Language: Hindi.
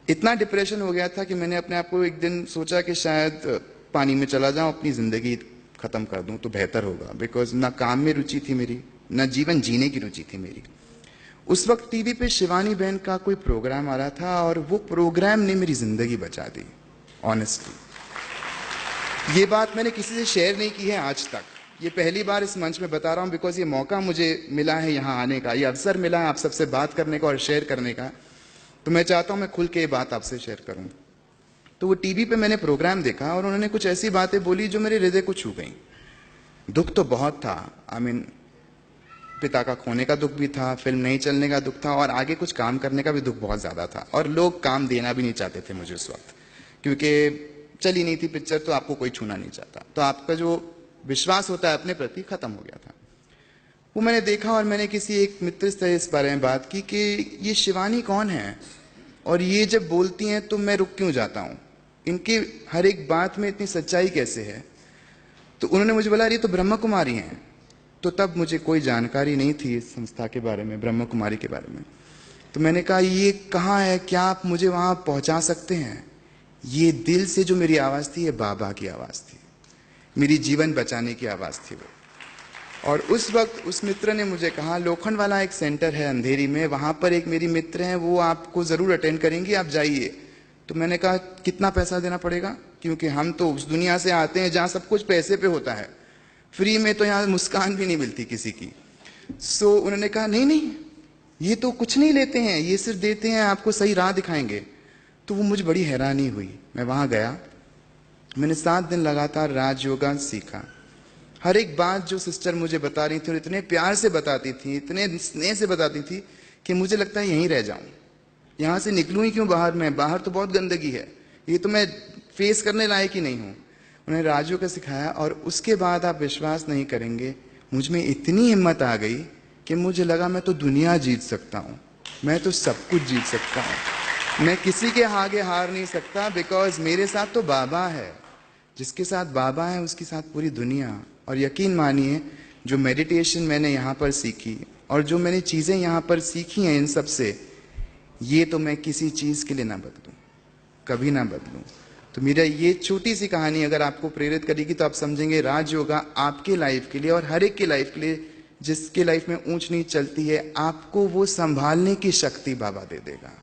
इतना डिप्रेशन हो गया था कि मैंने अपने आप को एक दिन सोचा कि शायद पानी में चला जाऊं, अपनी जिंदगी खत्म कर दूं तो बेहतर होगा, बिकॉज ना काम में रुचि थी मेरी, ना जीवन जीने की रुचि थी मेरी। उस वक्त टीवी पे शिवानी बहन का कोई प्रोग्राम आ रहा था और वो प्रोग्राम ने मेरी जिंदगी बचा दी। ऑनेस्टली ये बात मैंने किसी से शेयर नहीं की है आज तक, ये पहली बार इस मंच में बता रहा हूं, बिकॉज ये मौका मुझे मिला है यहां आने का, ये अवसर मिला है आप सबसे बात करने का और शेयर करने का, तो मैं चाहता हूं मैं खुल के ये बात आपसे शेयर करूं। तो वो टीवी पे मैंने प्रोग्राम देखा और उन्होंने कुछ ऐसी बातें बोली जो मेरे हृदय को छू गई। दुख तो बहुत था, पिता का खोने का दुख भी था, फिल्म नहीं चलने का दुख था, और आगे कुछ काम करने का भी दुख बहुत ज्यादा था, और लोग काम देना भी नहीं चाहते थे मुझे उस वक्त, क्योंकि चली नहीं थी पिक्चर, तो आपको कोई छूना नहीं चाहता, तो आपका जो विश्वास होता है अपने प्रति खत्म हो गया था। वो मैंने देखा और मैंने किसी एक मित्र से इस बारे में बात की कि ये शिवानी कौन है और ये जब बोलती हैं तो मैं रुक क्यों जाता हूं, इनके हर एक बात में इतनी सच्चाई कैसे है। तो उन्होंने मुझे बोला ये तो ब्रह्म कुमारी हैं। तो तब मुझे कोई जानकारी नहीं थी इस संस्था के बारे में, ब्रह्म कुमारी के बारे में। तो मैंने कहा ये कहाँ है, क्या आप मुझे वहां पहुंचा सकते हैं। ये दिल से जो मेरी आवाज थी, ये बाबा की आवाज थी, मेरी जीवन बचाने की आवाज थी वो। और उस वक्त उस मित्र ने मुझे कहा लोखंड वाला एक सेंटर है अंधेरी में, वहां पर एक मेरी मित्र है, वो आपको जरूर अटेंड करेंगी, आप जाइए। तो मैंने कहा कितना पैसा देना पड़ेगा, क्योंकि हम तो उस दुनिया से आते हैं जहां सब कुछ पैसे पे होता है, फ्री में तो यहाँ मुस्कान भी नहीं मिलती किसी की। सो उन्होंने कहा नहीं नहीं, ये तो कुछ नहीं लेते हैं, ये सिर्फ देते हैं, आपको सही राह दिखाएंगे। तो वो मुझे बड़ी हैरानी हुई। मैं वहां गया, मैंने 7 दिन लगातार राज योगा सीखा। हर एक बात जो सिस्टर मुझे बता रही थी और इतने प्यार से बताती थी, इतने स्नेह से बताती थी कि मुझे लगता है यहीं रह जाऊं, यहां से निकलूं ही क्यों बाहर, में बाहर तो बहुत गंदगी है, ये तो मैं फेस करने लायक ही नहीं हूं। उन्होंने राजयोग का सिखाया और उसके बाद आप विश्वास नहीं करेंगे, मुझ में इतनी हिम्मत आ गई कि मुझे लगा मैं तो दुनिया जीत सकता हूं, मैं तो सब कुछ जीत सकता हूं, मैं किसी के आगे हार नहीं सकता, बिकॉज मेरे साथ तो बाबा है, जिसके साथ बाबा है उसके साथ पूरी दुनिया। और यकीन मानिए जो मेडिटेशन मैंने यहाँ पर सीखी और जो मैंने चीजें यहाँ पर सीखी हैं इन सब से, ये तो मैं किसी चीज के लिए ना बदलूं, कभी ना बदलूं। तो मेरा ये छोटी सी कहानी अगर आपको प्रेरित करेगी तो आप समझेंगे राज योगा आपके लाइफ के लिए और हर एक की लाइफ के लिए, जिसके लाइफ में ऊंच नीच चलती है, आपको वो संभालने की शक्ति बाबा दे देगा।